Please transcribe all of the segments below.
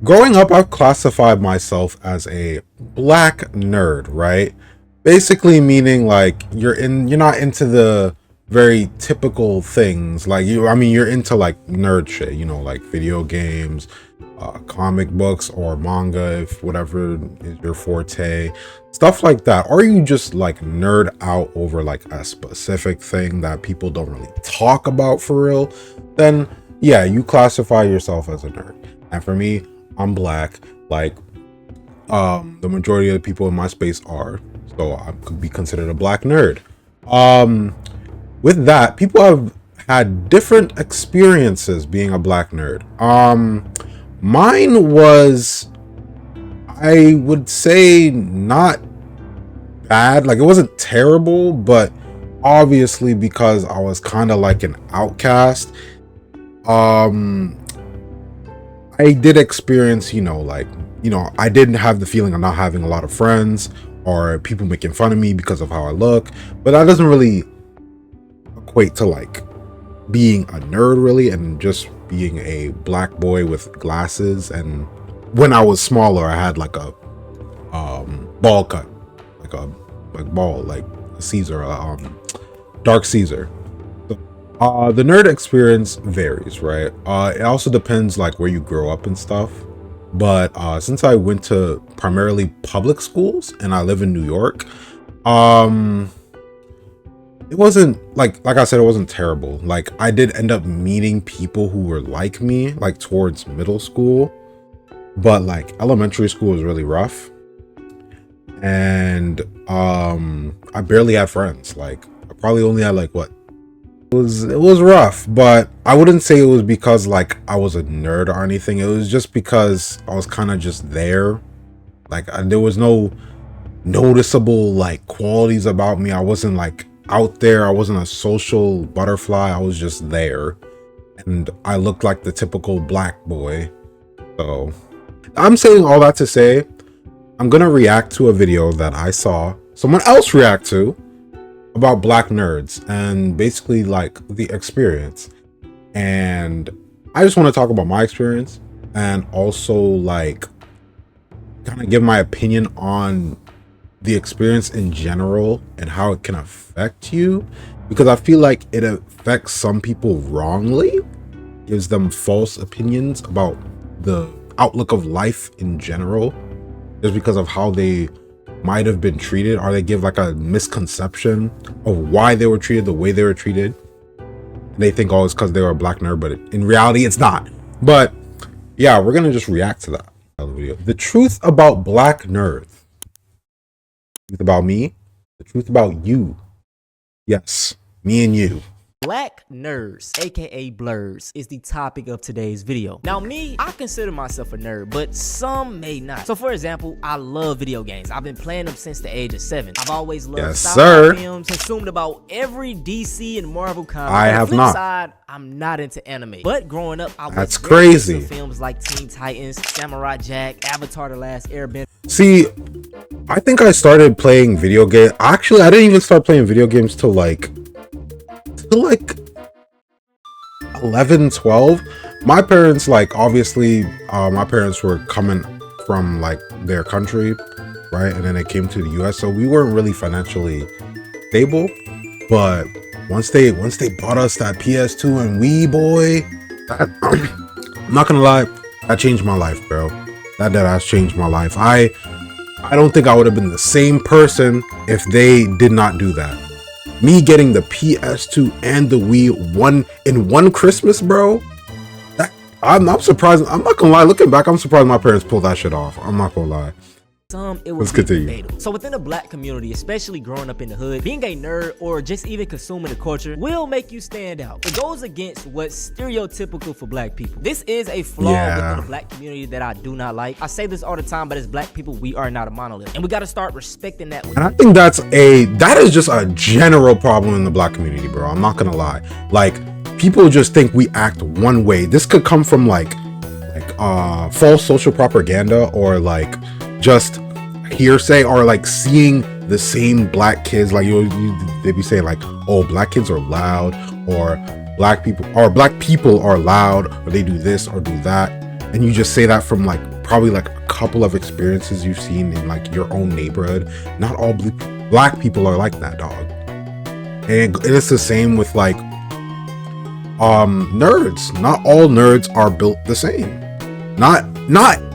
Growing up, I've classified myself as a black nerd, right? Basically meaning like you're not into the very typical things. Like you're into like nerd shit, like video games, comic books or manga, if whatever is your forte, stuff like that. Or you just like nerd out over like a specific thing that people don't really talk about for real, then yeah, you classify yourself as a nerd. And for me, I'm black, like the majority of the people in my space are, so I could be considered a black nerd. Um, with that, people have had different experiences being a black nerd. Mine was, I would say, not bad. Like it wasn't terrible, but obviously because I was kind of like an outcast, um I did experience, I didn't have the feeling of not having a lot of friends or people making fun of me because of how I look, but that doesn't really equate to like being a nerd really, and just being a black boy with glasses. And when I was smaller, I had like a ball cut, like a ball, like a Caesar, dark Caesar. The nerd experience varies, right? It also depends like where you grow up and stuff. But since I went to primarily public schools and I live in New York, it wasn't like I said, it wasn't terrible. Like I did end up meeting people who were like me, like towards middle school, but like elementary school was really rough. And I barely had friends. Like I probably only had like what, it was rough, but I wouldn't say it was because like I was a nerd or anything. It was just because I was kind of just there. Like there was no noticeable like qualities about me. I wasn't like out there. I wasn't a social butterfly. I was just there, and I looked like the typical black boy. So I'm saying all that to say, I'm gonna react to a video that I saw someone else react to about black nerds and basically like the experience. And I just want to talk about my experience and also like kind of give my opinion on the experience in general and how it can affect you, because I feel like it affects some people wrongly, gives them false opinions about the outlook of life in general just because of how they might have been treated, or they give like a misconception of why they were treated the way they were treated. They think, oh, it's because they were a black nerd, but in reality it's not. But yeah, we're gonna just react to that video. The truth about black nerds. The truth about me, the truth about you. Yes, me and you. Black nerds, aka blurs, is the topic of today's video. Now me, I consider myself a nerd, but some may not. So for example, I love video games. I've been playing them since the age of 7. I've always loved sci-fi films, consumed about every DC and Marvel comic. I have not. Side, I'm not into anime. But growing up, I was That's crazy. into films like Teen Titans, Samurai Jack, Avatar: The Last Airbender. See, I think I started playing video games. Actually, I didn't even start playing video games till like 11, 12. My parents, like obviously my parents were coming from like their country, right, and then they came to the US, so we weren't really financially stable. But once they bought us that PS2 and Wii, boy, that, I'm not gonna lie, that changed my life, bro. That has changed my life. I don't think I would have been the same person if they did not do that. Me getting the PS2 and the Wii in one Christmas, bro. I'm surprised. I'm not gonna lie. Looking back, I'm surprised my parents pulled that shit off. I'm not gonna lie. It was debatable. So within the black community, especially growing up in the hood, being a nerd or just even consuming the culture will make you stand out. It goes against what's stereotypical for black people. This is a flaw within the black community that I do not like. I say this all the time, but as black people, we are not a monolith, and we got to start respecting that. And I think that is just a general problem in the black community, bro. I'm not gonna lie. Like people just think we act one way. This could come from like false social propaganda, or like just hearsay, or like seeing the same black kids, like they be saying like, oh, black kids are loud, or black people are loud, or they do this or do that. and you just say that from like probably like a couple of experiences you've seen in like your own neighborhood. Not all black people are like that, dog. And it's the same with like nerds. Not all nerds are built the same. Not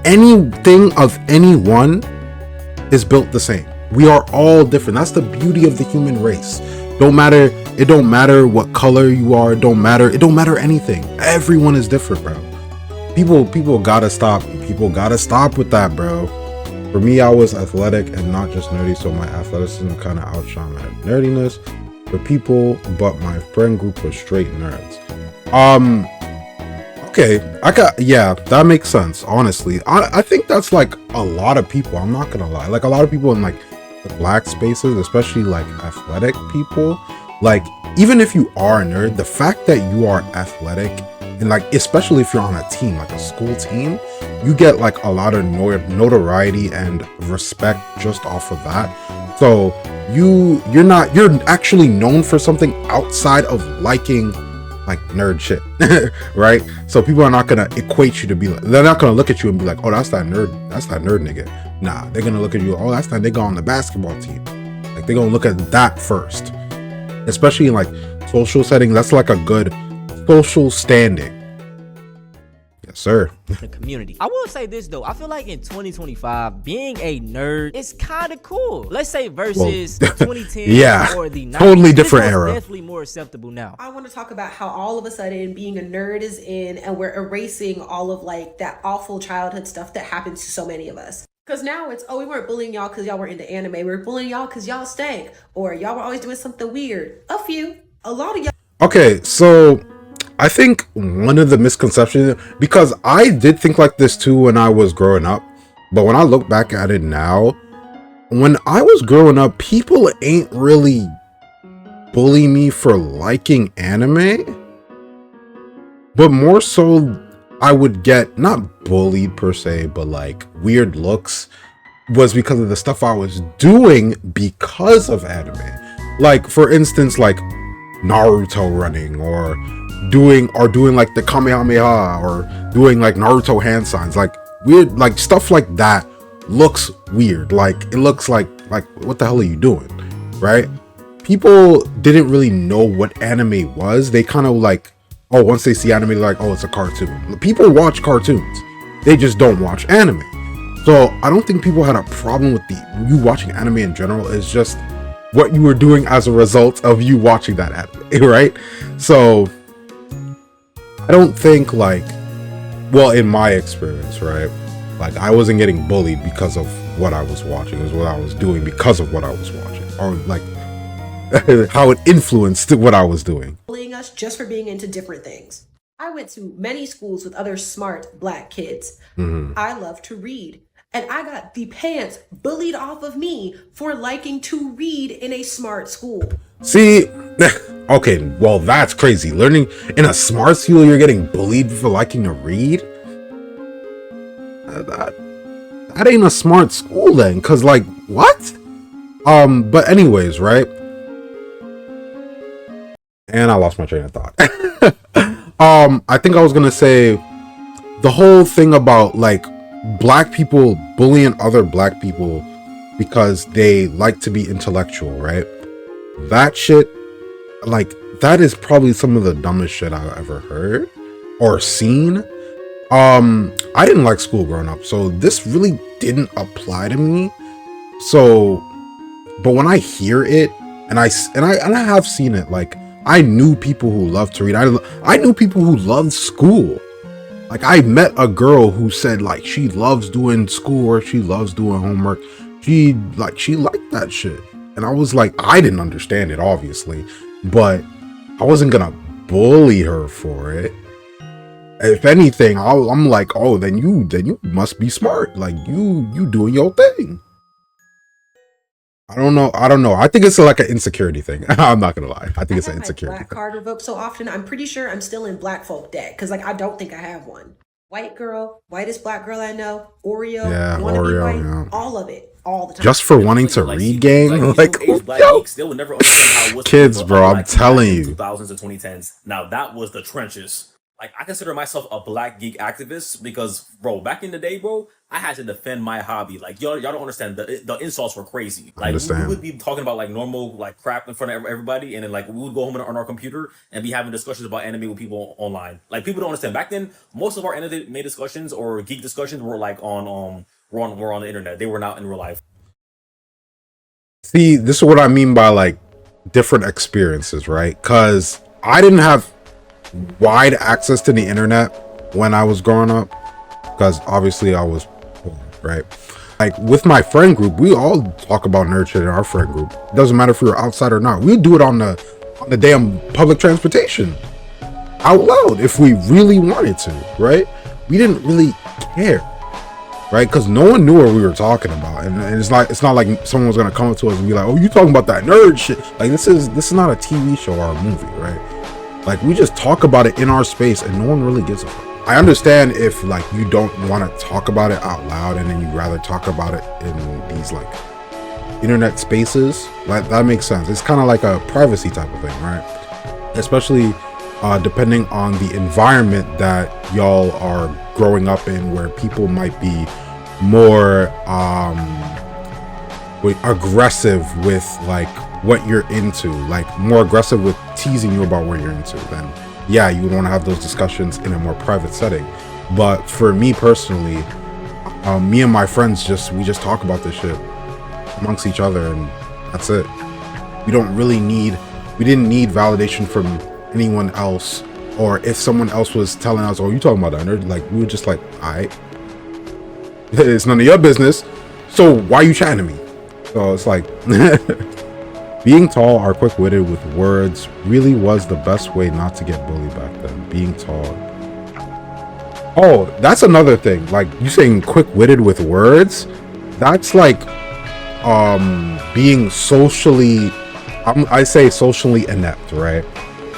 anything of anyone is built the same. We are all different. That's the beauty of the human race. It don't matter what color you are. It don't matter anything. Everyone is different, bro. People gotta stop. People gotta stop with that, bro. For me, I was athletic and not just nerdy, so my athleticism kind of outshone my nerdiness for people, but my friend group was straight nerds. Okay, that makes sense, honestly. I think that's like a lot of people, I'm not gonna lie. Like a lot of people in like the black spaces, especially like athletic people, like even if you are a nerd, the fact that you are athletic and like especially if you're on a team, like a school team, you get like a lot of notoriety and respect just off of that. So you're actually known for something outside of liking like nerd shit, right? So people are not gonna equate you to be like, they're not gonna look at you and be like, oh, that's that nerd nigga. Nah, they're gonna look at you, oh, that's that nigga on the basketball team. Like they're gonna look at that first, especially in like social settings. That's like a good social standing. Yes, sir. The community. I will say this though, I feel like in 2025 being a nerd is kind of cool. Let's say versus 2010 yeah, or the 90s. Totally different era. Definitely more acceptable now. I want to talk about how all of a sudden being a nerd is in and we're erasing all of like that awful childhood stuff that happens to so many of us. Because now it's, oh, we weren't bullying y'all because y'all were into anime. We were bullying y'all because y'all stank. Or y'all were always doing something weird. A lot of y'all. Okay, so I think one of the misconceptions, because I did think like this too when I was growing up, but when I look back at it now, when I was growing up, people ain't really bully me for liking anime, but more so I would get not bullied per se, but like weird looks was because of the stuff I was doing because of anime. Like for instance, like Naruto running or doing like the Kamehameha or doing like Naruto hand signs, like weird, like stuff like that looks weird. Like it looks like what the hell are you doing, right? People didn't really know what anime was. They kind of like, oh, once they see anime, they're like, oh, it's a cartoon. People watch cartoons, they just don't watch anime. So I don't think people had a problem with you watching anime in general. It's just what you were doing as a result of you watching that anime, right? So I don't think like, well, in my experience, right, like I wasn't getting bullied because of what I was watching. It was what I was doing because of what I was watching, or like how it influenced what I was doing. Bullying us just for being into different things. I went to many schools with other smart black kids. I love to read. And I got the pants bullied off of me for liking to read in a smart school. See, okay, well, that's crazy. Learning in a smart school, you're getting bullied for liking to read? That ain't a smart school then, because like, what? But anyways, right? And I lost my train of thought. I think I was gonna say the whole thing about like black people bullying other black people because they like to be intellectual, right? That shit, like, that is probably some of the dumbest shit I've ever heard or seen. I didn't like school growing up, so this really didn't apply to me. So, but when I hear it, and I have seen it, like, I knew people who loved to read. I knew people who loved school. Like, I met a girl who said, like, she loves doing schoolwork, she loves doing homework. She liked that shit. And I was like, I didn't understand it, obviously, but I wasn't gonna bully her for it. If anything, I'm like, oh, then you must be smart. Like, you doing your thing. I don't know. I think it's like an insecurity thing. I'm not gonna lie. I think it's an insecurity black card revoked so often. I'm pretty sure I'm still in black folk debt because like I don't think I have one. White girl, whitest black girl I know, Oreo, yeah, wanna be white, yeah. all of it, all the time. Just for wanting to read, gang. Like, yo, kids, bro. I'm telling you. 2000s and 2010s. Now that was the trenches. Like, I consider myself a black geek activist because, bro, back in the day, bro, I had to defend my hobby. Like, y'all don't understand. The insults were crazy. Like, we would be talking about like normal like crap in front of everybody, and then like we would go home on our computer and be having discussions about anime with people online. Like, people don't understand. Back then, most of our anime discussions or geek discussions were like were on the internet. They were not in real life. See, this is what I mean by like different experiences, right? Because I didn't have wide access to the internet when I was growing up, because obviously I was poor, right? Like with my friend group, we all talk about nerd shit in our friend group. It doesn't matter if you're outside or not. We do it on the damn public transportation out loud if we really wanted to, right? We didn't really care, right? Because no one knew what we were talking about, and it's not like someone was gonna come up to us and be like, "Oh, you talking about that nerd shit?" Like this is not a TV show or a movie, right? Like we just talk about it in our space, and no one really gives a fuck. I understand if like you don't want to talk about it out loud, and then you'd rather talk about it in these like internet spaces. Like that makes sense. It's kind of like a privacy type of thing, right? Especially depending on the environment that y'all are growing up in, where people might be more aggressive with like what you're into, like more aggressive with teasing you about what you're into, then yeah, you would want to have those discussions in a more private setting. But for me personally, me and my friends we just talk about this shit amongst each other, and that's it. We didn't need validation from anyone else, or if someone else was telling us, "Oh, you talking about that nerd?" Like we were just like, "Alright, it's none of your business, so why are you chatting to me?" So it's like being tall or quick-witted with words really was the best way not to get bullied back then. Being tall. Oh, that's another thing. Like you saying quick-witted with words, that's like being socially, I say socially inept, right?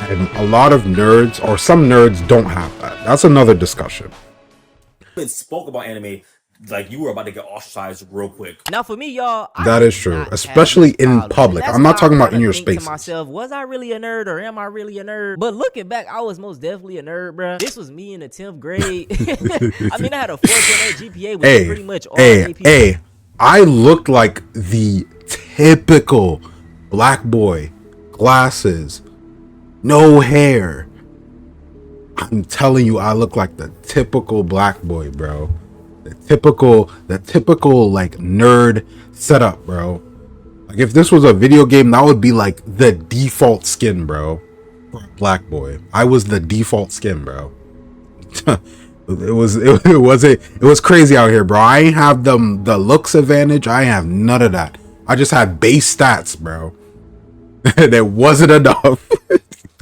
And a lot of nerds, or some nerds, don't have that. That's another discussion. Even spoke about anime like you were about to get ostracized real quick. Now for me, y'all, that is true, especially in public. I'm not talking about in your space. Myself, was I really a nerd, or am I really a nerd? But looking back, I was most definitely a nerd, bro. This was me in the 10th grade. I mean, I had a 4.8 GPA, which is pretty much all AP. I looked like the typical black boy, glasses, no hair. I'm telling you, I look like the typical black boy, bro. The typical like nerd setup, bro. Like if this was a video game, that would be like the default skin, bro. For a black boy, I was the default skin, bro. It was crazy out here, bro. I ain't have the looks advantage. I ain't have none of that. I just had base stats, bro. That wasn't enough.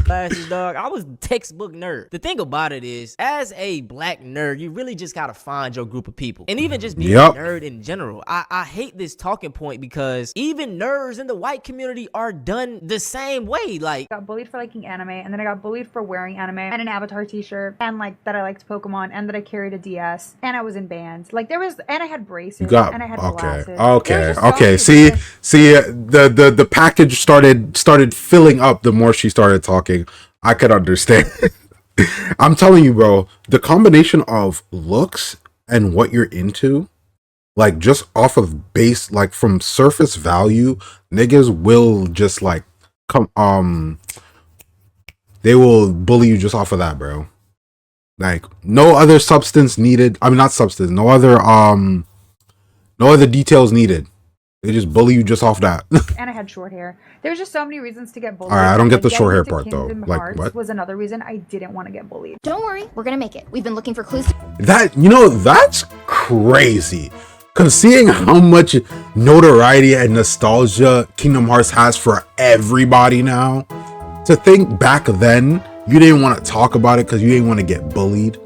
Classes, dog. I was textbook nerd. The thing about it is, as a black nerd, you really just gotta find your group of people. And even just being a nerd in general, I hate this talking point, because even nerds in the white community are done the same way. Like, I got bullied for liking anime, and then I got bullied for wearing anime and an Avatar t-shirt, and like that I liked Pokemon, and that I carried a DS, and I was in bands. Like there was, and I had braces, and I had glasses. Okay. See, the package started filling up the more she started talking. I could understand. I'm telling you, bro, the combination of looks and what you're into, like just off of base, like from surface value, niggas will just like they will bully you just off of that, bro. Like no other substance needed. I mean, not substance. No other details needed. They just bully you just off that. And I had short hair. There was just so many reasons to get bullied. All right, I don't get the short hair part though. Like what? Was another reason I didn't want to get bullied. Don't worry, we're gonna make it. We've been looking for clues. That's crazy. Cause seeing how much notoriety and nostalgia Kingdom Hearts has for everybody now, to think back then you didn't want to talk about it because you didn't want to get bullied.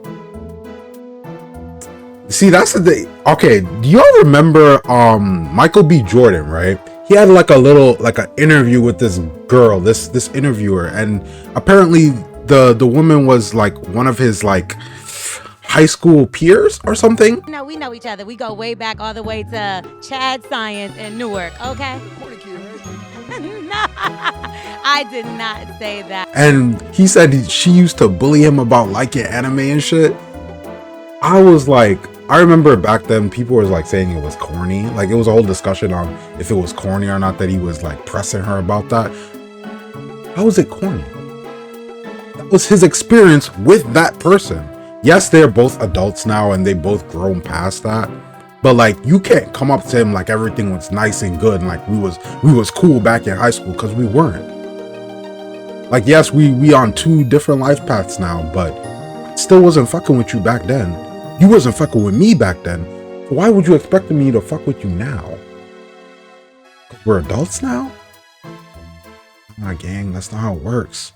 See, that's the thing. Okay, do y'all remember Michael B. Jordan, right? He had like an interview with this girl, this interviewer, and apparently the woman was like one of his like high school peers or something. No, we know each other. We go way back all the way to Chad Science in Newark, okay? I did not say that. And he said she used to bully him about liking anime and shit. I was like, I remember back then people was like saying it was corny. Like it was a whole discussion on if it was corny or not that he was like pressing her about that. How was it corny? That was his experience with that person. Yes, they're both adults now and they both grown past that. But like you can't come up to him like everything was nice and good and like we was cool back in high school, because we weren't. Like yes, we on two different life paths now, but I still wasn't fucking with you back then. You wasn't fucking with me back then. So why would you expect me to fuck with you now? We're adults now? Nah, gang, that's not how it works.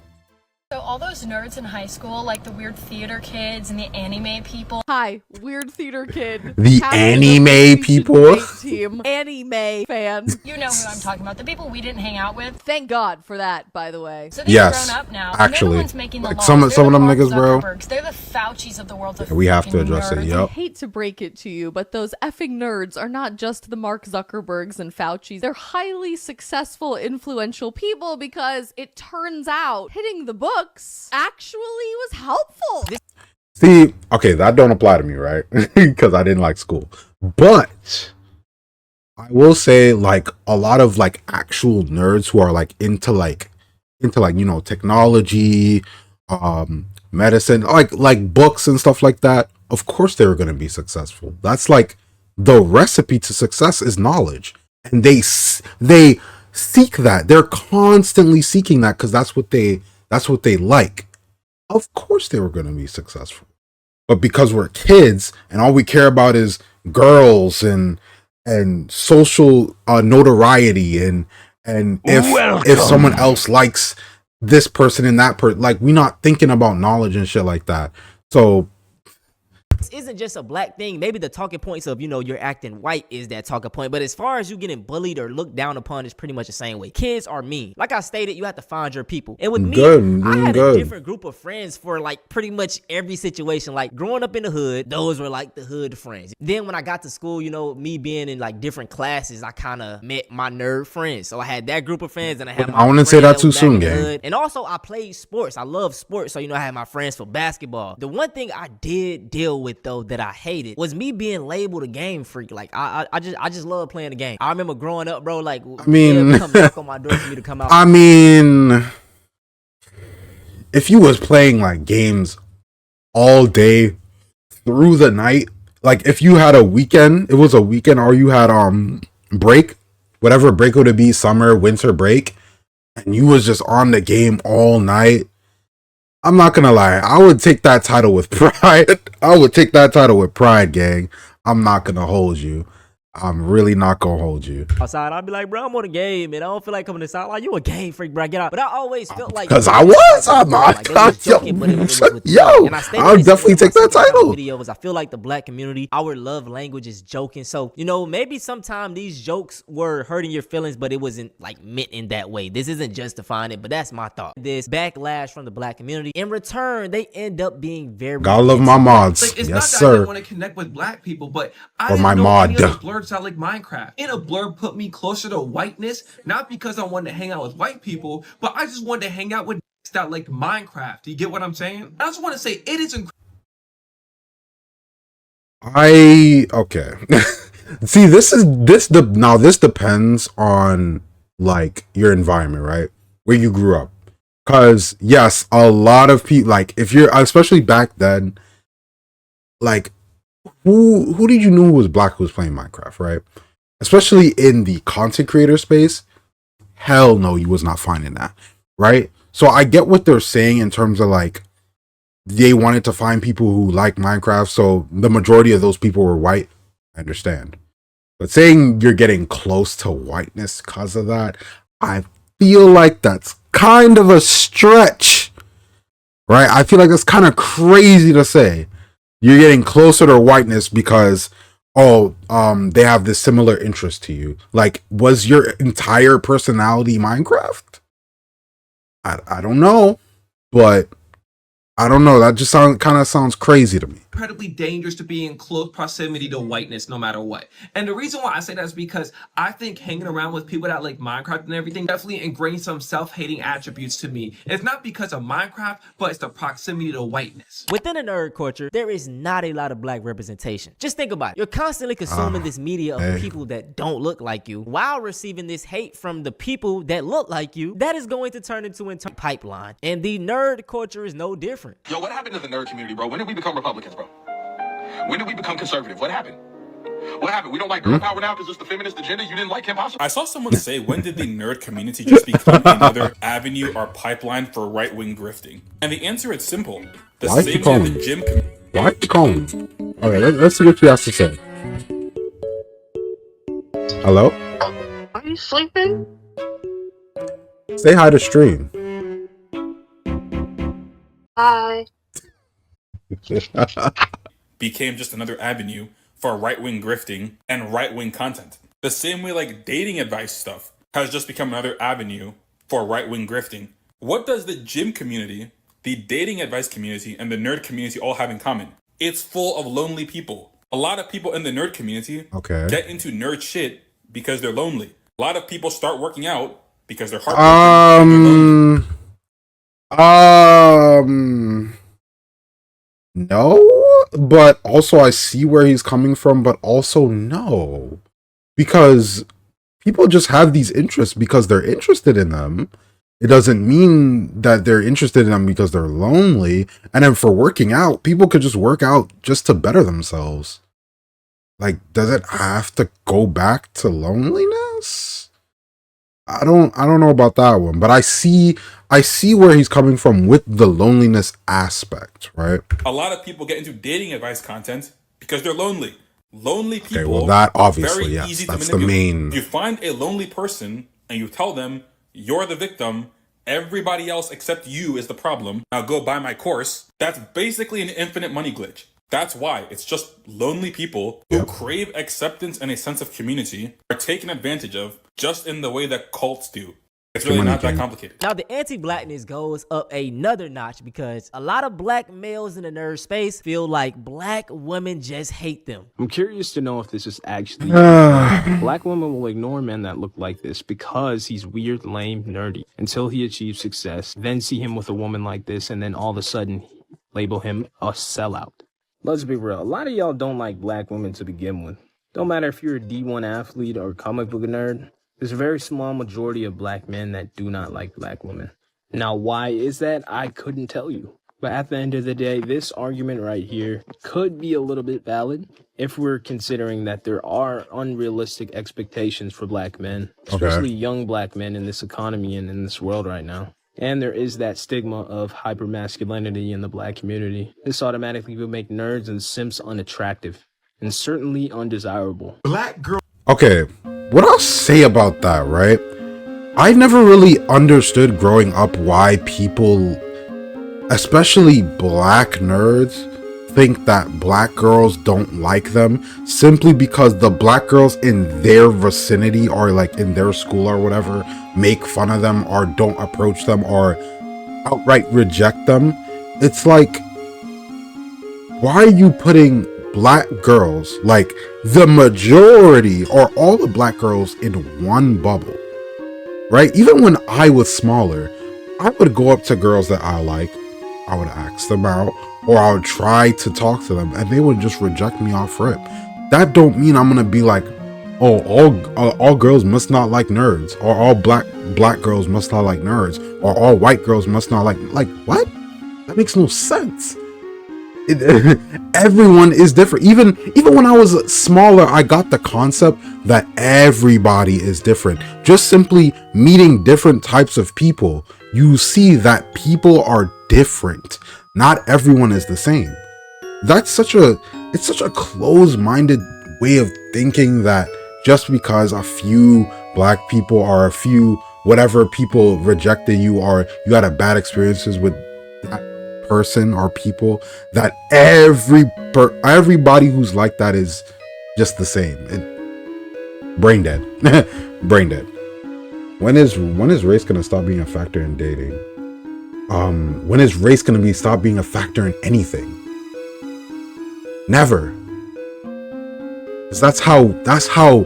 So all those nerds in high school, like the weird theater kids and the anime people. Hi, weird theater kid. The anime people? Team. Anime fan. You know who I'm talking about. The people we didn't hang out with. Thank God for that, by the way. So they've yes, grown up now. actually. They're the ones making the like laws. some of them niggas, bro. They're the Faucis of the world. Yeah, we have to address it, I yep. hate to break it to you, but those effing nerds are not just the Mark Zuckerbergs and Faucis. They're highly successful, influential people because it turns out hitting the books actually was helpful. See, okay, that don't apply to me, right? Because I didn't like school. But I will say, like, a lot of like actual nerds who are like into you know, technology, medicine, like books and stuff like that. Of course they were going to be successful. That's like the recipe to success is knowledge, and they seek that. They're constantly seeking that because that's what they like. Of course they were going to be successful. But because we're kids and all we care about is girls and social notoriety and if someone else likes this person and that person, like we're not thinking about knowledge and shit like that. So this isn't just a black thing. Maybe the talking points of, you know, you're acting white is that talking point. But as far as you getting bullied or looked down upon, it's pretty much the same way. Kids are mean. Like I stated, you have to find your people. And with me, I had a different group of friends for like pretty much every situation. Like growing up in the hood, those were like the hood friends. Then when I got to school, you know, me being in like different classes, I kind of met my nerd friends. So I had that group of friends and I had my I wouldn't say that too soon, gang. And also I played sports. I love sports. So, you know, I had my friends for basketball. The one thing I did deal with though that I hated was me being labeled a game freak. Like I just love playing the game. I remember growing up, bro, like I mean, come knock on my door for me to come out. I mean, if you was playing like games all day through the night, like if you had a weekend, it was a weekend, or you had break, whatever break would it be, summer, winter break, and you was just on the game all night, I'm not gonna lie, I would take that title with pride. I would take that title with pride, gang. I'm not gonna hold you. I'm really not gonna hold you. Outside, I'd be like, bro, I'm on a game, man. I don't feel like coming inside. Like, you a game freak, bro. Get out. But I always felt like, because I was. I'm not. Yo, I'll definitely take that title. Videos. I feel like the black community, our love language is joking. So, you know, maybe sometime these jokes were hurting your feelings, but it wasn't like meant in that way. This isn't justifying it, but that's my thought. This backlash from the black community. In return, they end up being very. Gotta love my mods. Like, it's yes, not that sir. I didn't want to connect with black people, but I or didn't my know mod. Any other blurs I like Minecraft. And a blur put me closer to whiteness, not because I wanted to hang out with white people, but I just wanted to hang out with that like Minecraft. Do you get what I'm saying? I just want to say it is incredible. Okay. See, this depends on like your environment, right? Where you grew up. Cause yes, a lot of people, like if you're, especially back then, like who did you know who was black who was playing Minecraft, right? Especially in the content creator space, hell no, you was not finding that, right? So I get what they're saying in terms of like they wanted to find people who like Minecraft, so the majority of those people were white. I understand, but saying you're getting close to whiteness because of that, I feel like that's kind of a stretch, right? I feel like that's kind of crazy to say. You're getting closer to whiteness because, they have this similar interest to you. Like, was your entire personality Minecraft? I don't know, but I don't know. That just kind of sounds crazy to me. incredibly dangerous to be in close proximity to whiteness no matter what. And the reason why I say that is because I think hanging around with people that like Minecraft and everything definitely ingrains some self-hating attributes to me. It's not because of Minecraft, but it's the proximity to whiteness. Within the nerd culture, there is not a lot of black representation. Just think about it. You're constantly consuming this media of people that don't look like you while receiving this hate from the people that look like you. That is going to turn into a pipeline. And the nerd culture is no different. Yo, what happened to the nerd community, bro? When did we become Republicans, bro? When did we become conservative? What happened? What happened? We don't like girl power now because it's the feminist agenda? You didn't like Kim Possible? I saw someone say, when did the nerd community just become another avenue or pipeline for right-wing grifting? And the answer is simple. The Why same you calling? way the gym community. Why you calling? Okay, let's see what you have to say. Hello? Are you sleeping? Say hi to stream. Hi. Became just another avenue for right-wing grifting and right-wing content. The same way like dating advice stuff has just become another avenue for right-wing grifting. What does the gym community, the dating advice community, and the nerd community all have in common? It's full of lonely people. A lot of people in the nerd community get into nerd shit because they're lonely. A lot of people start working out because they're heartbroken. No, but also I see where he's coming from, but also no, because people just have these interests because they're interested in them. It doesn't mean that they're interested in them because they're lonely. And then for working out, people could just work out just to better themselves. Like, does it have to go back to loneliness? I don't know about that one, but I see where he's coming from with the loneliness aspect, right? A lot of people get into dating advice content because they're lonely. Lonely people. Okay, well, that obviously, very yes, easy that's to the manipulate. main. If you find a lonely person and you tell them you're the victim, everybody else except you is the problem. Now go buy my course. That's basically an infinite money glitch. That's why it's just lonely people who crave acceptance and a sense of community are taken advantage of just in the way that cults do. It's really not that complicated. Now, the anti-blackness goes up another notch because a lot of black males in the nerd space feel like black women just hate them. I'm curious to know if this is actually black women will ignore men that look like this because he's weird, lame, nerdy until he achieves success, then see him with a woman like this, and then all of a sudden label him a sellout. Let's be real, a lot of y'all don't like black women to begin with. Don't matter if you're a D1 athlete or a comic book nerd. There's a very small majority of black men that do not like black women. Now, why is that? I couldn't tell you. But at the end of the day, this argument right here could be a little bit valid if we're considering that there are unrealistic expectations for black men, especially young black men in this economy and in this world right now. And there is that stigma of hypermasculinity in the black community. This automatically would make nerds and simps unattractive and certainly undesirable. Black girl. Okay, what I'll say about that, right? I never really understood growing up why people, especially black nerds, think that black girls don't like them simply because the black girls in their vicinity or like in their school or whatever make fun of them or don't approach them or outright reject them. It's like, why are you putting black girls, like the majority or all the black girls, in one bubble, right? Even when I was smaller, I would go up to girls that I like, I would ask them out, or I would try to talk to them, and they would just reject me off rip. That don't mean I'm gonna be like, oh, all girls must not like nerds, or all black girls must not like nerds, or all white girls must not like what? That makes no sense. Everyone is different. Even when I was smaller, I got the concept that everybody is different. Just simply meeting different types of people, you see that people are different. Not everyone is the same. It's such a closed-minded way of thinking that just because a few black people or a few whatever people rejected you or you had a bad experiences with that person or people, that everybody who's like that is just the same. Brain dead. Brain dead. When is race gonna stop being a factor in dating? When is race gonna stop being a factor in anything? Never. Because that's how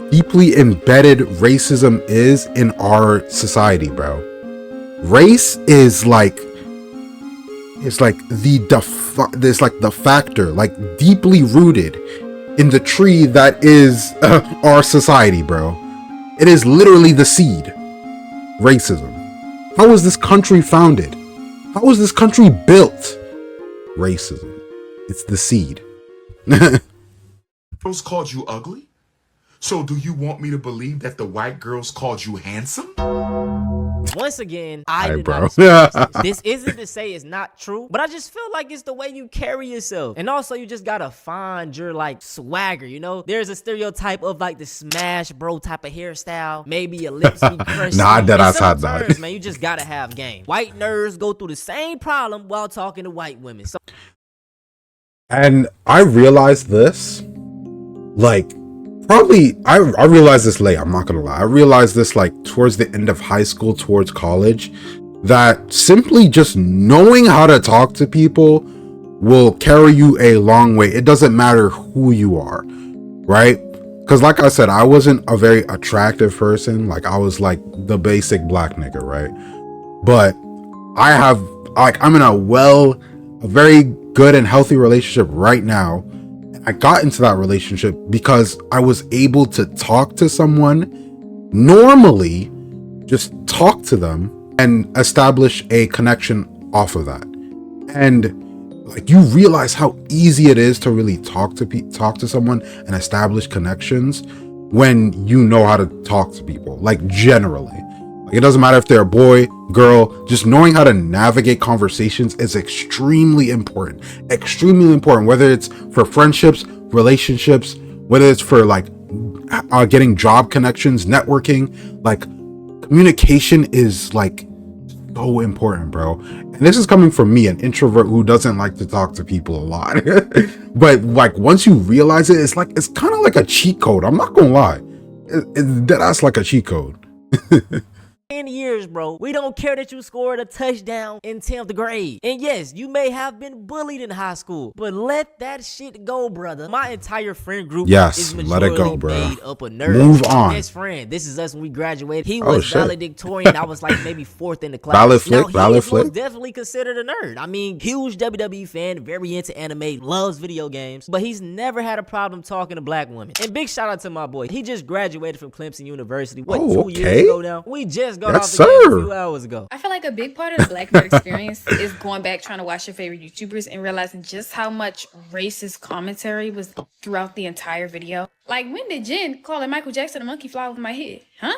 deeply embedded racism is in our society, bro. Race is like the factor, like deeply rooted in the tree that is our society, bro. It is literally the seed. Racism. How was this country founded? How was this country built? Racism. It's the seed. Girls called you ugly? So do you want me to believe that the white girls called you handsome? Once again, I did bro. not experience this. This isn't to say it's not true, but I just feel like it's the way you carry yourself. And also, you just gotta find your, like, swagger, you know? There's a stereotype of, like, the smash bro type of hairstyle. Maybe your lips be crushed. Nah, that I said that. Man, you just gotta have game. White nerds go through the same problem while talking to white women. So and I realized this, like, probably, I realized this late, I'm not gonna lie. I realized this, like, towards the end of high school, towards college, that simply just knowing how to talk to people will carry you a long way. It doesn't matter who you are, right? Because like I said, I wasn't a very attractive person. Like, I was like the basic black nigga, right? But I have, like, I'm in a very good and healthy relationship right now. I got into that relationship because I was able to talk to someone normally, just talk to them and establish a connection off of that. And like, you realize how easy it is to really talk to someone and establish connections when you know how to talk to people, like, generally. Like, it doesn't matter if they're a boy, girl, just knowing how to navigate conversations is extremely important, whether it's for friendships, relationships, whether it's for like getting job connections, networking. Like, communication is like so important, bro. And this is coming from me, an introvert who doesn't like to talk to people a lot. But like, once you realize it, it's kind of like a cheat code. I'm not gonna lie, that's like a cheat code. 10 years, bro. We don't care that you scored a touchdown in 10th grade. And yes, you may have been bullied in high school, but let that shit go, brother. My entire friend group is let it go, bro. made up of nerds. Move on. Best friend. This is us when we graduated. He was valedictorian. I was like maybe 4th in the class. Valid flick. Definitely considered a nerd. I mean, huge WWE fan, very into anime, loves video games, but he's never had a problem talking to black women. And big shout out to my boy. He just graduated from Clemson University. 2 years ago now? We just got off the game a few hours ago. I feel like a big part of the black nerd experience is going back, trying to watch your favorite YouTubers and realizing just how much racist commentary was throughout the entire video. Like, when did Jen calling Michael Jackson a monkey fly over my head? Huh?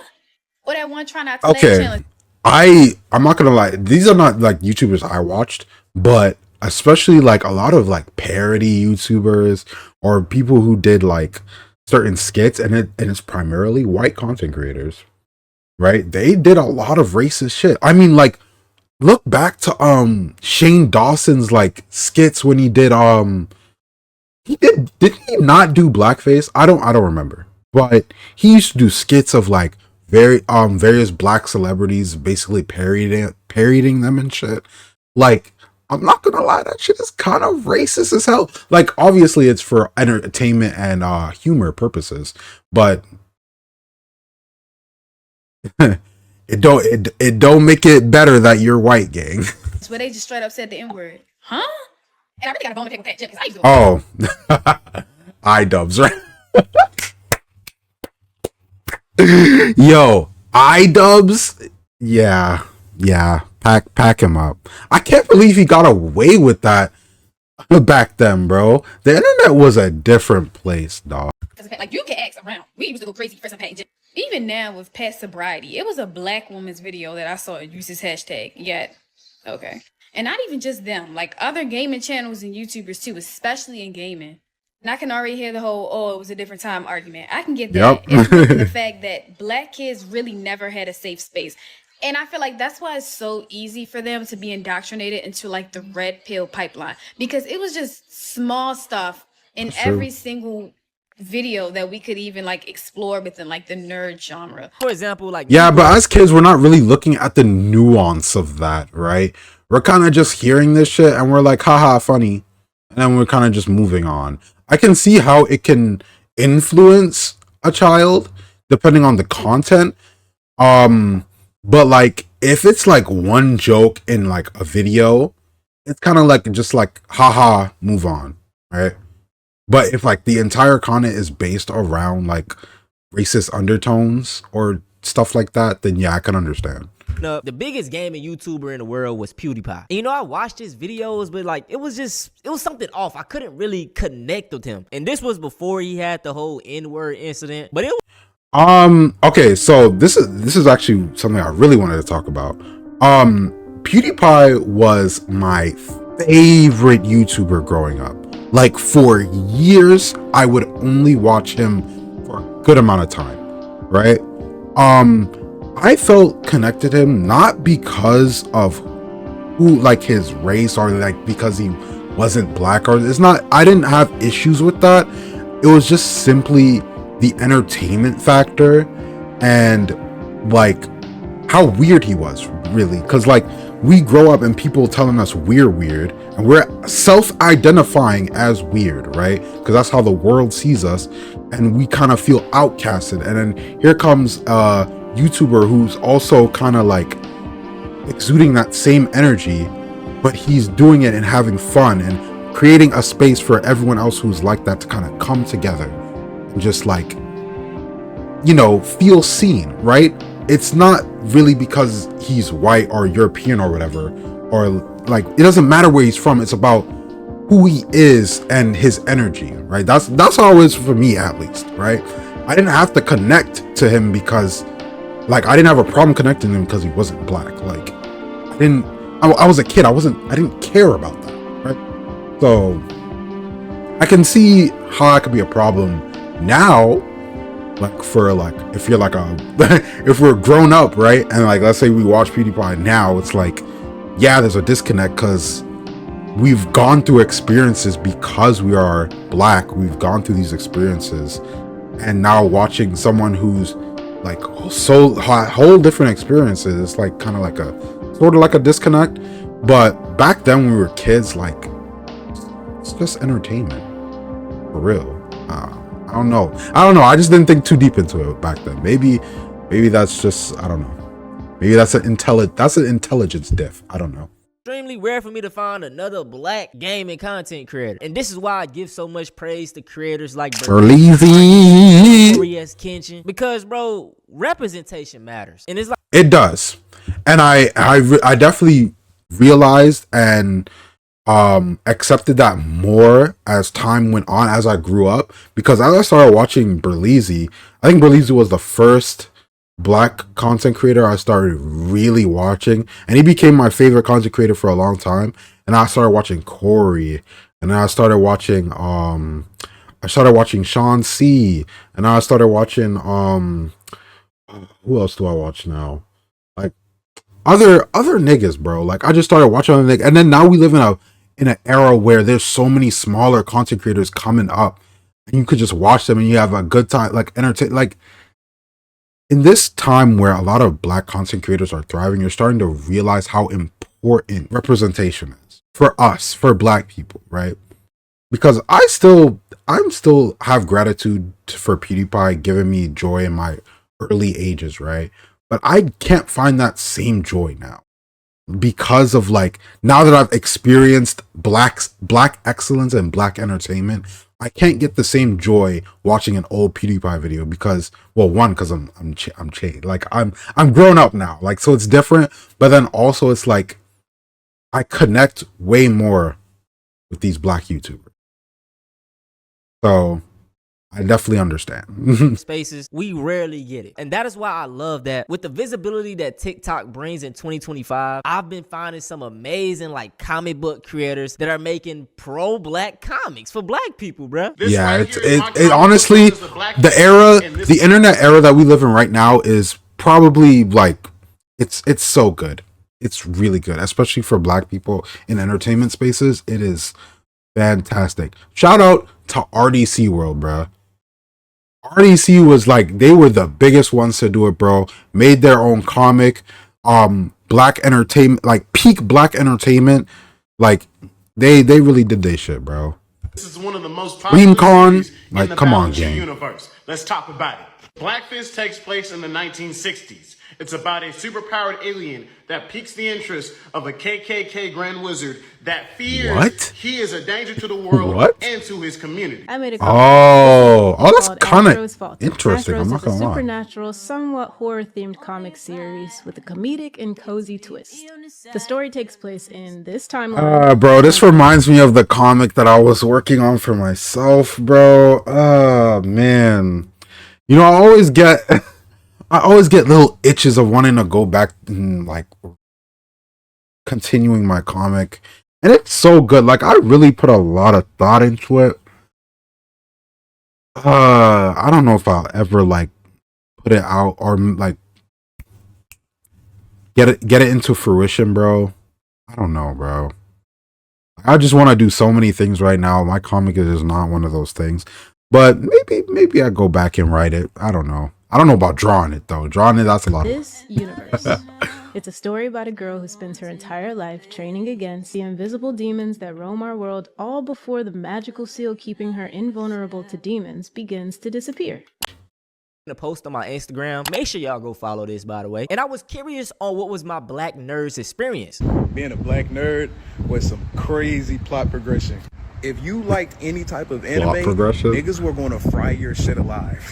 Or that one trying not to laugh challenge. I'm not gonna lie, these are not like YouTubers I watched, but especially like a lot of like parody YouTubers or people who did like certain skits, and it's primarily white content creators. Right? They did a lot of racist shit. I mean, like, look back to Shane Dawson's like skits when he did did he not do blackface? I don't remember. But he used to do skits of like various black celebrities, basically parodying them and shit. Like, I'm not gonna lie, that shit is kind of racist as hell. Like, obviously it's for entertainment and humor purposes, but it don't make it better that you're white, gang. That's where they just straight up said the N-word. Huh? And I really got a bone to pick with that, because I used to iDubbbz, right? Yo, iDubbbz, yeah, pack him up. I can't believe he got away with that back then, bro. The internet was a different place, dog. Like, you can ask around. We used to go crazy for some page. Even now with past sobriety, it was a black woman's video that I saw use this hashtag. Yet, okay. And not even just them, like other gaming channels and YouTubers too, especially in gaming. And I can already hear the whole, oh, it was a different time argument. I can get that. It's the fact that black kids really never had a safe space. And I feel like that's why it's so easy for them to be indoctrinated into like the red pill pipeline. Because it was just small stuff in every single video that we could even like explore within like the nerd genre. For example, like, yeah, but as kids we're not really looking at the nuance of that, right? We're kind of just hearing this shit and we're like, haha, funny. and then we're kind of just moving on. I can see how it can influence a child depending on the content. But like if it's like one joke in like a video, it's kind of like just like haha, move on, right? But if like the entire content is based around like racist undertones or stuff like that, then yeah, I can understand. No, the biggest gaming YouTuber in the world was PewDiePie. And, I watched his videos, but like it was something off. I couldn't really connect with him. And this was before he had the whole N-word incident. But it was okay, so this is actually something I really wanted to talk about. PewDiePie was my favorite YouTuber growing up. Like for years, I would only watch him for a good amount of time, right? I felt connected to him not because of who, like his race, or like because he wasn't black, or it's not. I didn't have issues with that. It was just simply the entertainment factor and like how weird he was, really. Because like we grow up and people telling us we're weird, and we're self-identifying as weird, right? Because that's how the world sees us, and we kind of feel outcasted. And then here comes YouTuber who's also kind of like exuding that same energy, but he's doing it and having fun and creating a space for everyone else who's like that to kind of come together and just like, feel seen, right? It's not really because he's white or European or whatever, or like it doesn't matter where he's from. It's about who he is and his energy, right? That's how it is for me, at least, right? I didn't have to connect to him because like I didn't have a problem connecting to him because he wasn't black. Like I was a kid. I didn't care about that, right? So I can see how that could be a problem now, like for like if you're like if we're grown up, right? And like let's say we watch PewDiePie now, it's like, yeah, there's a disconnect because we've gone through experiences because we are black. We've gone through these experiences, and now watching someone who's like so whole different experiences, it's like kind of like a sort of like a disconnect. But back then when we were kids, like it's just entertainment for real. I don't know. I just didn't think too deep into it back then. Maybe that's just, I don't know. Maybe that's an intelligence diff. I don't know. Extremely rare for me to find another black gaming content creator, and this is why I give so much praise to creators like Berleezy, Kenshin, because bro, representation matters, and it's like it does. And I definitely realized and accepted that more as time went on, as I grew up, because as I started watching Berleezy, I think Berleezy was the first black content creator I started really watching, and he became my favorite content creator for a long time. And I started watching Corey, and then I started watching Sean C, and then I started watching who else do I watch now? Like other niggas, bro. Like I just started watching other niggas, and then now we live in an era where there's so many smaller content creators coming up, and you could just watch them and you have a good time, like entertain. Like in this time where a lot of black content creators are thriving, you're starting to realize how important representation is for us, for black people, right? Because I'm still have gratitude for PewDiePie giving me joy in my early ages, right? But I can't find that same joy now because of like, now that I've experienced black excellence and black entertainment, I can't get the same joy watching an old PewDiePie video because, well, one, because I'm changed. Like I'm grown up now, like, so it's different. But then also it's like I connect way more with these black YouTubers. So I definitely understand. Spaces, we rarely get it. And that is why I love that with the visibility that TikTok brings in 2025, I've been finding some amazing like comic book creators that are making pro-black comics for black people, bro. Yeah, it honestly, the internet era that we live in right now is probably like, it's so good. It's really good, especially for black people in entertainment spaces. It is fantastic. Shout out to RDC World, bro. RDC was like, they were the biggest ones to do it, bro. Made their own comic, black entertainment, like peak black entertainment. Like They really did their shit, bro. This is one of the most popular series in the come on, Battleship gang. universe. Let's talk about it. Blackfish takes place in the 1960s. It's about a superpowered alien that piques the interest of a KKK Grand Wizard that fears he is a danger to the world and to his community. I made a that's kind of interesting. I'm not Astros is a gonna lie. supernatural, somewhat horror-themed comic series with a comedic and cozy twist. The story takes place in this timeline. Bro, this reminds me of the comic that I was working on for myself, bro. Man. You know, I always get little itches of wanting to go back and like continuing my comic. And it's so good. Like, I really put a lot of thought into it. I don't know if I'll ever like put it out or like get it into fruition, bro. I don't know, bro. I just want to do so many things right now. My comic is just not one of those things. But maybe I go back and write it. I don't know. I don't know about drawing it though. Drawing it, that's a lot. This universe. It's a story about a girl who spends her entire life training against the invisible demons that roam our world, all before the magical seal keeping her invulnerable to demons begins to disappear. A post on my Instagram. Make sure y'all go follow this, by the way. And I was curious on what was my black nerd's experience. Being a black nerd was some crazy plot progression. If you liked any type of anime, niggas were going to fry your shit alive.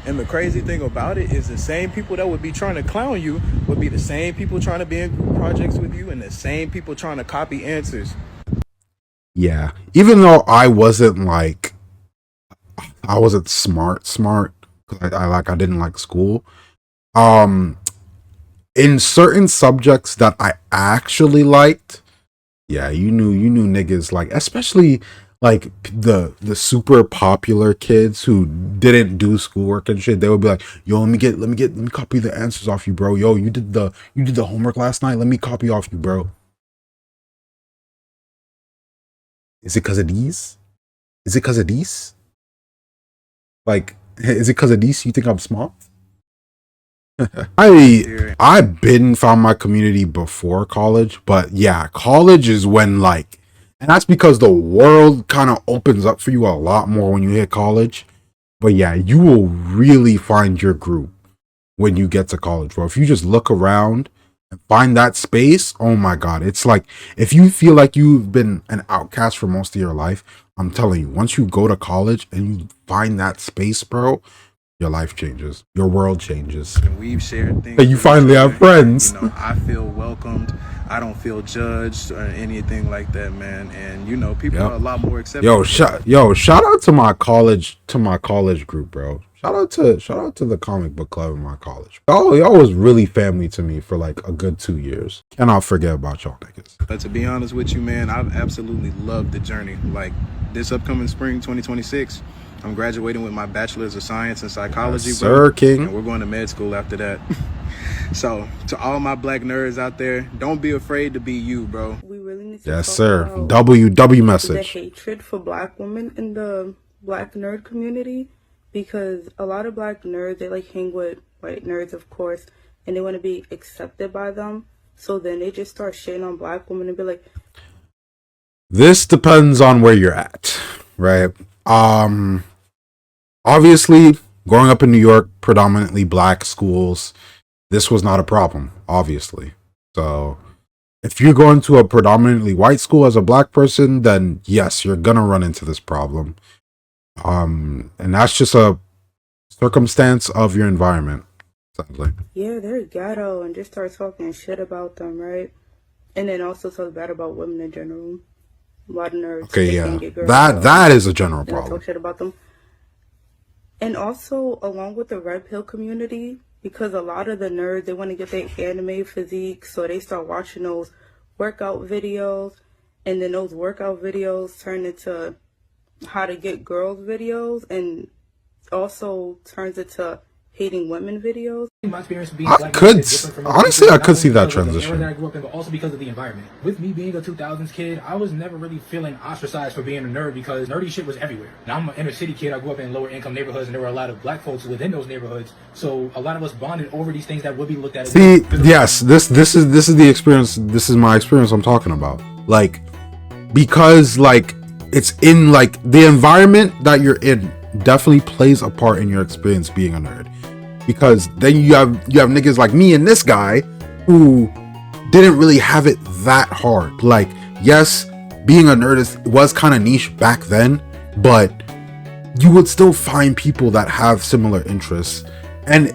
And the crazy thing about it is the same people that would be trying to clown you would be the same people trying to be in group projects with you and the same people trying to copy answers. Yeah. Even though I wasn't smart, because I didn't like school. In certain subjects that I actually liked, yeah, you knew niggas, like, especially like the super popular kids who didn't do schoolwork and shit. They would be like, yo, let me copy the answers off you, bro. Yo, you did the homework last night, let me copy off you, bro. Is it because of these? Like, is it because of these you think I'm smart? I've been found my community before college, but yeah, college is when, like, and that's because the world kind of opens up for you a lot more when you hit college. But yeah, you will really find your group when you get to college, bro. If you just look around and find that space, oh my God. It's like, if you feel like you've been an outcast for most of your life, I'm telling you, once you go to college and you find that space, bro, your life changes. Your world changes. And we've shared things. And you finally have friends. You know, I feel welcomed. I don't feel judged or anything like that, man. And you know, people are a lot more accepting. Shout out to my college group, bro. Shout out to the comic book club in my college. Y'all was really family to me for like a good 2 years. Cannot forget about y'all niggas. But to be honest with you, man, I've absolutely loved the journey. Like, this upcoming spring 2026, I'm graduating with my bachelor's of science in psychology, yes, sir, King. And we're going to med school after that. So to all my black nerds out there, don't be afraid to be you, bro. We really need to yes, sir. WW message. The hatred for black women in the black nerd community, because a lot of black nerds, they like hang with white nerds, of course, and they want to be accepted by them. So then they just start shitting on black women and be like, this depends on where you're at, right? Obviously, growing up in New York, predominantly black schools, this was not a problem, obviously. So if you're going to a predominantly white school as a black person, then yes, you're gonna run into this problem. And that's just a circumstance of your environment. Exactly. Yeah, they're ghetto, and just start talking shit about them, right? And then also talk bad about women in general. A lot of nerds. Okay, yeah, that is a general problem. Talk shit about them. And also, along with the red pill community, because a lot of the nerds, they want to get their anime physique, so they start watching those workout videos, and then those workout videos turn into how to get girls videos, and also turns into hating women videos. My experience being I could see that transition. That I grew up in, but also because of the environment. With me being a 2000s kid, I was never really feeling ostracized for being a nerd because nerdy shit was everywhere. Now I'm an inner city kid. I grew up in lower income neighborhoods, and there were a lot of black folks within those neighborhoods. So a lot of us bonded over these things that would be looked at. See, yes, this is the experience. This is my experience I'm talking about. Like, because like it's in like the environment that you're in definitely plays a part in your experience being a nerd, because then you have niggas like me and this guy who didn't really have it that hard. Like, yes, being a nerd was kind of niche back then, but you would still find people that have similar interests, and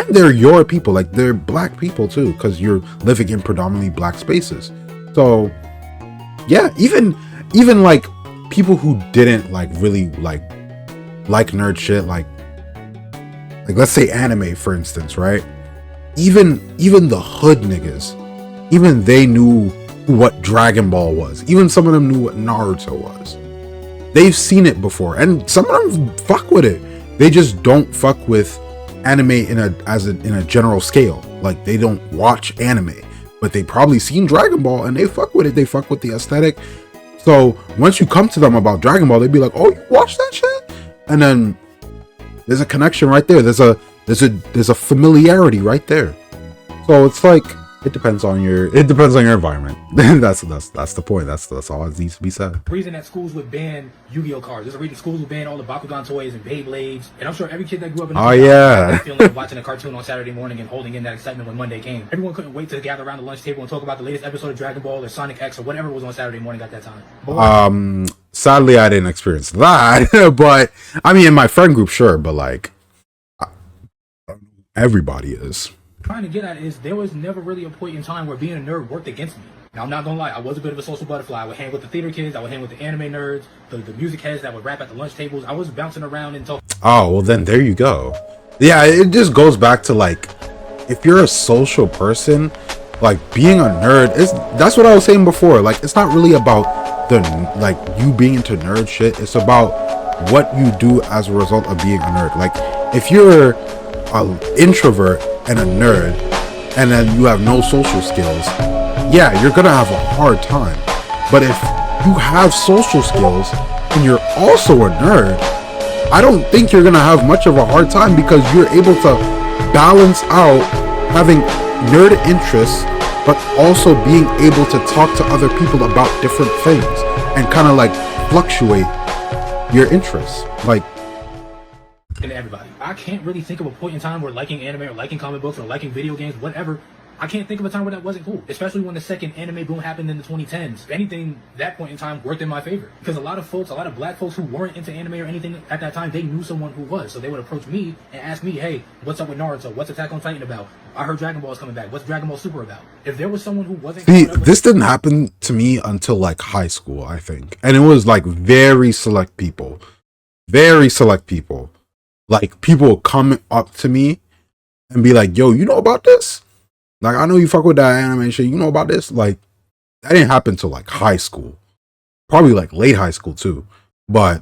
they're your people, like they're black people too, because you're living in predominantly black spaces. So yeah, even like people who didn't like really like nerd shit, like let's say anime for instance, right? Even the hood niggas, even they knew what Dragon Ball was. Even some of them knew what Naruto was. They've seen it before, and some of them fuck with it. They just don't fuck with anime in a general scale. Like, they don't watch anime, but they probably seen Dragon Ball and they fuck with it. They fuck with the aesthetic. So once you come to them about Dragon Ball, they'd be like, "Oh, you watch that shit?" And then there's a connection right there. There's a familiarity right there. So it's like, it depends on your environment. that's the point. That's all that needs to be said. The reason that schools would ban Yu-Gi-Oh cards. There's a reason schools would ban all the Bakugan toys and Beyblades. And I'm sure every kid that grew up in the had that feeling of watching a cartoon on Saturday morning and holding in that excitement when Monday came. Everyone couldn't wait to gather around the lunch table and talk about the latest episode of Dragon Ball or Sonic X or whatever was on Saturday morning at that time. But sadly I didn't experience that. But I mean, in my friend group, sure, but like everybody is. Trying to get at is there was never really a point in time where being a nerd worked against me. Now, I'm not gonna lie, I was a bit of a social butterfly. I would hang with the theater kids, I would hang with the anime nerds, the music heads that would rap at the lunch tables. I was bouncing around and talking. Oh, well then there you go. Yeah, it just goes back to like, if you're a social person, like being a nerd that's what I was saying before. Like, it's not really about like you being into nerd shit. It's about what you do as a result of being a nerd. Like, if you're an introvert and a nerd and then you have no social skills, yeah, you're gonna have a hard time. But if you have social skills and you're also a nerd, I don't think you're gonna have much of a hard time, because you're able to balance out having nerd interests but also being able to talk to other people about different things and kind of like fluctuate your interests. Like, and everybody, I can't really think of a point in time where liking anime or liking comic books or liking video games, whatever, I can't think of a time where that wasn't cool, especially when the second anime boom happened in the 2010s. If anything, that point in time worked in my favor, because a lot of black folks who weren't into anime or anything at that time, they knew someone who was, so they would approach me and ask me, "Hey, what's up with Naruto? What's Attack on Titan about? I heard Dragon Ball is coming back. What's Dragon Ball Super about?" If there was someone who wasn't... See, this didn't happen to me until like high school, I think, and it was like very select people. Like, people will come up to me and be like, "Yo, you know about this? Like, I know you fuck with that anime shit. You know about this?" Like, that didn't happen till like high school. Probably like late high school too. But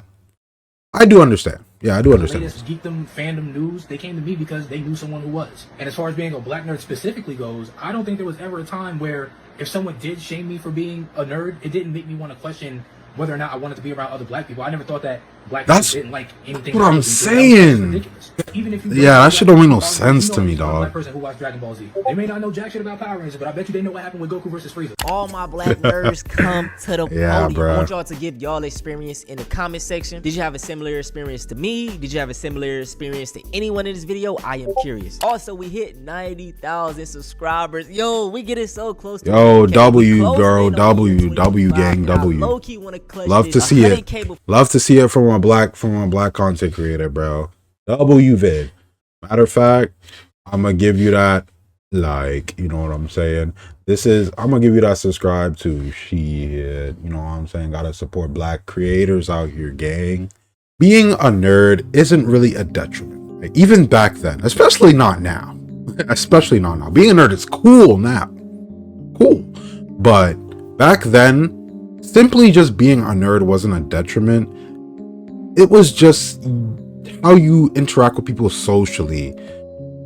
I do understand. Yeah, I do understand. The latest geekdom, fandom news, they came to me because they knew someone who was. And as far as being a black nerd specifically goes, I don't think there was ever a time where if someone did shame me for being a nerd, it didn't make me want to question whether or not I wanted to be around other black people. I never thought that black people didn't like anything. What I'm saying. Even if you that shit don't make no sense to me, dog. Black person who watched Dragon Ball Z. They may not know jack shit about Power Rangers, but I bet you they know what happened with Goku versus Frieza. All my black nerds come to the podium. Bro. I want y'all to give y'all experience in the comment section. Did you have a similar experience to me? Did you have a similar experience to anyone in this video? I am curious. Also, we hit 90,000 subscribers. Yo, we getting so close to Yo, W, girl, W gang, W. Love to see it. Love to see it from a black content creator, bro. W vid. Matter of fact, I'm gonna give you that, like, you know what I'm saying? I'm gonna give you that subscribe to shit. You know what I'm saying? Gotta support black creators out here, gang. Being a nerd isn't really a detriment. Like, even back then, especially not now. Especially not now. Being a nerd is cool now. Cool. But back then, simply just being a nerd wasn't a detriment. It was just how you interact with people socially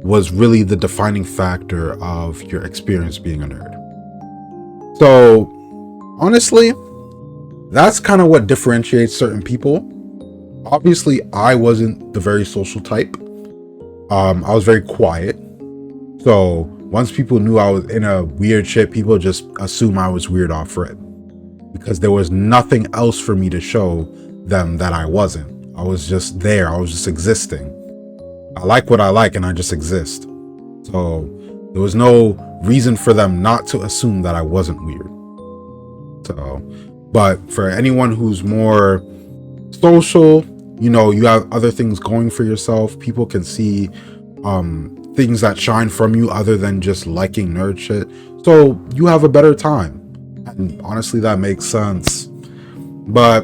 was really the defining factor of your experience being a nerd. So honestly, that's kind of what differentiates certain people. Obviously, I wasn't the very social type. I was very quiet. So once people knew I was in a weird shit, people just assume I was weird off rip. because there was nothing else for me to show them that I wasn't. I was just there. I was just existing. I like what I like and I just exist. So there was no reason for them not to assume that I wasn't weird. So, but for anyone who's more social, you know, you have other things going for yourself. People can see things that shine from you other than just liking nerd shit. So you have a better time. And honestly, that makes sense. But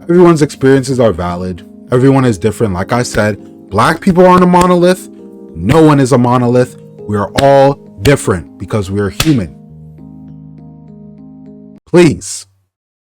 everyone's experiences are valid. Everyone is different. Like I said, Black people aren't a monolith. No one is a monolith. We are all different because we are human. Please